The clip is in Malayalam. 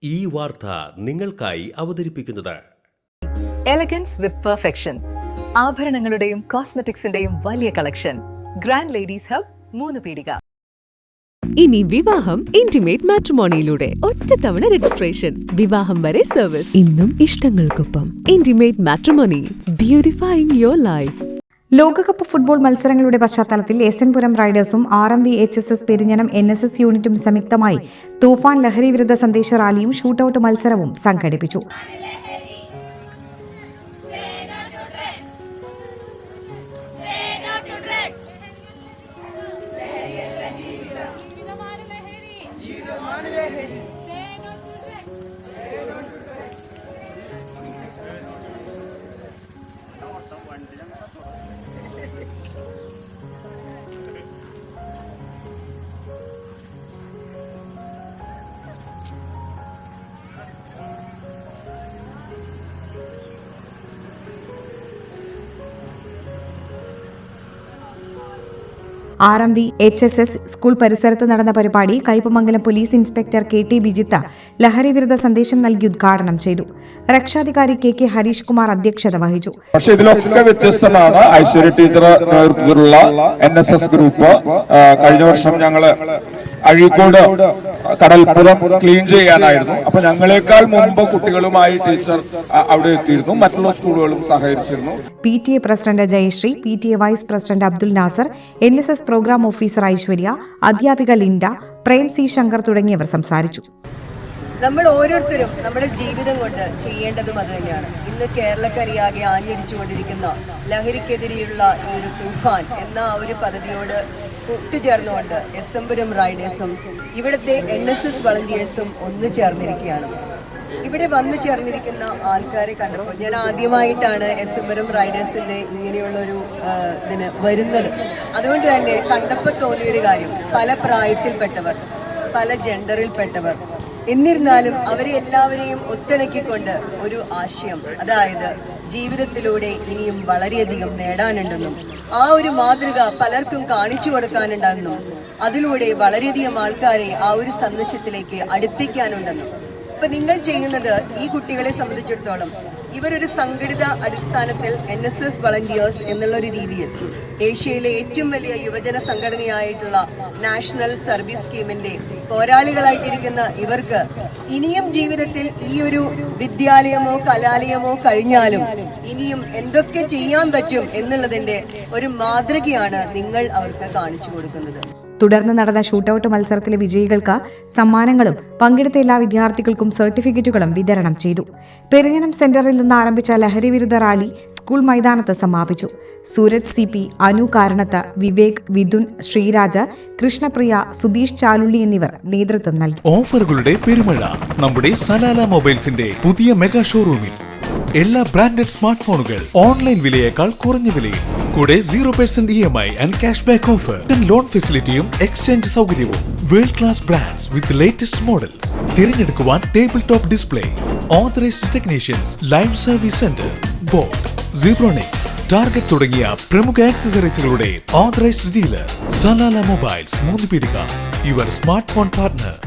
ഈ വാർത്ത നിങ്ങൾക്കായി അവതരിപ്പിക്കുന്നത് എലഗൻസ് വിത്ത് പെർഫെക്ഷൻ. ആഭരണങ്ങളുടെയും കോസ്മെറ്റിക്സിന്റെയും വലിയ കളക്ഷൻ. ഗ്രാൻഡ് ലേഡീസ് ഹബ്, 3 പീടിക. ഇനി വിവാഹം ഇന്റിമേറ്റ് മാട്രിമോണിയിലൂടെ ഒറ്റത്തവണ രജിസ്ട്രേഷൻ, വിവാഹം വരെ സർവീസ്. ഇന്നും ഇഷ്ടങ്ങൾക്കൊപ്പം ഇന്റിമേറ്റ് മാട്രിമോണി, ബ്യൂട്ടിഫൈയിങ് യുവർ ലൈഫ്. ലോകകപ്പ് ഫുട്ബോൾ മത്സരങ്ങളുടെ പശ്ചാത്തലത്തിൽ എസ്എൻ റൈഡേഴ്സും RMVHSS പെരിഞ്ഞനം NSS യൂണിറ്റും സംയുക്തമായി തൂഫാൻ ലഹരി വിരുദ്ധ സന്ദേശ റാലിയും ഷൂട്ടൌട്ട് മത്സരവും സംഘടിപ്പിച്ചു. RMVHSS സ്കൂൾ പരിസരത്ത് നടന്ന പരിപാടി കയ്പമംഗലം പോലീസ് ഇൻസ്പെക്ടർ KT ബിജിത്ത ലഹരി വിരുദ്ധ സന്ദേശം നൽകി ഉദ്ഘാടനം ചെയ്തു. രക്ഷാധികാരി KK ഹരീഷ് കുമാർ അധ്യക്ഷത വഹിച്ചു. പക്ഷേ ഇതിലൊക്കെ വ്യത്യസ്തമാണ് ഐശ്വര്യ ടീച്ചർ നേതൃത്വത്തിലുള്ള NSS ഗ്രൂപ്പ്. കഴിഞ്ഞ വർഷം ഞങ്ങള് അഴീക്കോട് കടൽപ്പുറം ക്ലീൻ ചെയ്യാനായിരുന്നു. അപ്പൊ ഞങ്ങളെക്കാൾ മുമ്പ് കുട്ടികളുമായി ടീച്ചർ അവിടെ എത്തിയിരുന്നു. മറ്റുള്ള സ്കൂളുകളും സഹകരിച്ചിരുന്നു. PTA president Jayashree, PTA vice president Abdul Nasar, NSS programme officer Aishwarya, അധ്യാപിക ലിൻഡ, പ്രേം C ശങ്കർ തുടങ്ങിയവർ സംസാരിച്ചു. നമ്മൾ ഓരോരുത്തരും നമ്മുടെ ജീവിതം കൊണ്ട് ചെയ്യേണ്ടതും അത് തന്നെയാണ്. ഇന്ന് കേരളക്കരയാകെ ആഞ്ഞടിച്ചുകൊണ്ടിരിക്കുന്ന ലഹരിക്കെതിരെയുള്ള ഈ ഒരു തൂഫാൻ എന്ന ഒരു പദ്ധതിയോട് കൂട്ടുചേർന്നുകൊണ്ട് എസ്എൻ റൈഡേഴ്സും ഇവിടുത്തെ NSS വളണ്ടിയേഴ്സും ഒന്നു ചേർന്നിരിക്കുകയാണ്. ഇവിടെ വന്നു ചേർന്നിരിക്കുന്ന ആൾക്കാരെ കണ്ടപ്പോൾ ഞാൻ ആദ്യമായിട്ടാണ് എസ്എൻ റൈഡേഴ്സിന്റെ ഇങ്ങനെയുള്ളൊരു ഇതിന് വരുന്നത്. അതുകൊണ്ട് തന്നെ കണ്ടപ്പോൾ തോന്നിയൊരു കാര്യം, പല പ്രായത്തിൽപ്പെട്ടവർ, പല ജെൻഡറിൽപ്പെട്ടവർ, എന്നിരുന്നാലും അവരെ എല്ലാവരെയും ഒത്തിണക്കിക്കൊണ്ട് ഒരു ആശയം, അതായത് ജീവിതത്തിലൂടെ ഇനിയും വളരെയധികം നേടാനുണ്ടെന്നും ആ ഒരു മാതൃക പലർക്കും കാണിച്ചു കൊടുക്കാനുണ്ടെന്നും അതിലൂടെ വളരെയധികം ആൾക്കാരെ ആ ഒരു സന്ദേശത്തിലേക്ക് അടുപ്പിക്കാനുണ്ടെന്നും. ഇപ്പൊ നിങ്ങൾ ചെയ്യുന്നത് ഈ കുട്ടികളെ സംബന്ധിച്ചിടത്തോളം ഇവരൊരു സംഘടിത അടിസ്ഥാനത്തിൽ NSS വളണ്ടിയേഴ്സ് എന്നുള്ള ഒരു രീതിയിൽ ഏഷ്യയിലെ ഏറ്റവും വലിയ യുവജന സംഘടനയായിട്ടുള്ള നാഷണൽ സർവീസ് സ്കീമിന്റെ പോരാളികളായിട്ടിരിക്കുന്ന ഇവർക്ക് ഇനിയും ജീവിതത്തിൽ ഈ ഒരു വിദ്യാലയമോ കലാലയമോ കഴിഞ്ഞാലും ഇനിയും എന്തൊക്കെ ചെയ്യാൻ പറ്റും എന്നുള്ളതിന്റെ ഒരു മാതൃകയാണ് നിങ്ങൾ അവർക്ക് കാണിച്ചു കൊടുക്കുന്നത്. തുടർന്ന് നടന്ന ഷൂട്ടൌട്ട് മത്സരത്തിലെ വിജയികൾക്ക് സമ്മാനങ്ങളും പങ്കെടുത്ത എല്ലാ വിദ്യാർത്ഥികൾക്കും സർട്ടിഫിക്കറ്റുകളും വിതരണം ചെയ്തു. പെരിഞ്ഞനം സെന്ററിൽ നിന്ന് ആരംഭിച്ച ലഹരി വിരുദ്ധ റാലി സ്കൂൾ മൈതാനത്ത് സമാപിച്ചു. സൂരജ് CP, അനു കാരണത്ത്, വിവേക്, വിതുൻ, ശ്രീരാജ, കൃഷ്ണപ്രിയ, സുധീഷ് ചാലുള്ളി എന്നിവർ നേതൃത്വം നൽകി. ഓഫറുകളുടെ പെരുമഴ നമ്മുടെ സലാല മൊബൈൽസിന്റെ പുതിയ മെഗാ ഷോറൂമിൽ. എല്ലാ ബ്രാൻഡഡ് സ്മാർട്ട് ഫോണുകൾ ഓൺലൈൻ വിലയേക്കാൾ കുറഞ്ഞ വിലയിൽ, കൂടെ 0% EMI and cash back offer, loan ഫെസിലിറ്റിയും എക്സ്ചേഞ്ച് സൗകര്യവും. World class brands with latest models. തിരഞ്ഞെടുക്കുവാൻ table top display, authorised technicians, live service centre, boat, Zebronics, Target തുടങ്ങിയ പ്രമുഖ ആക്സസറീസുകളുടെ ഓതറൈസ്ഡ് ഡീലർ. സലാല മൊബൈൽസ്, 3 പീടിക, യുവർ സ്മാർട്ട് ഫോൺ പാർട്ട്ണർ.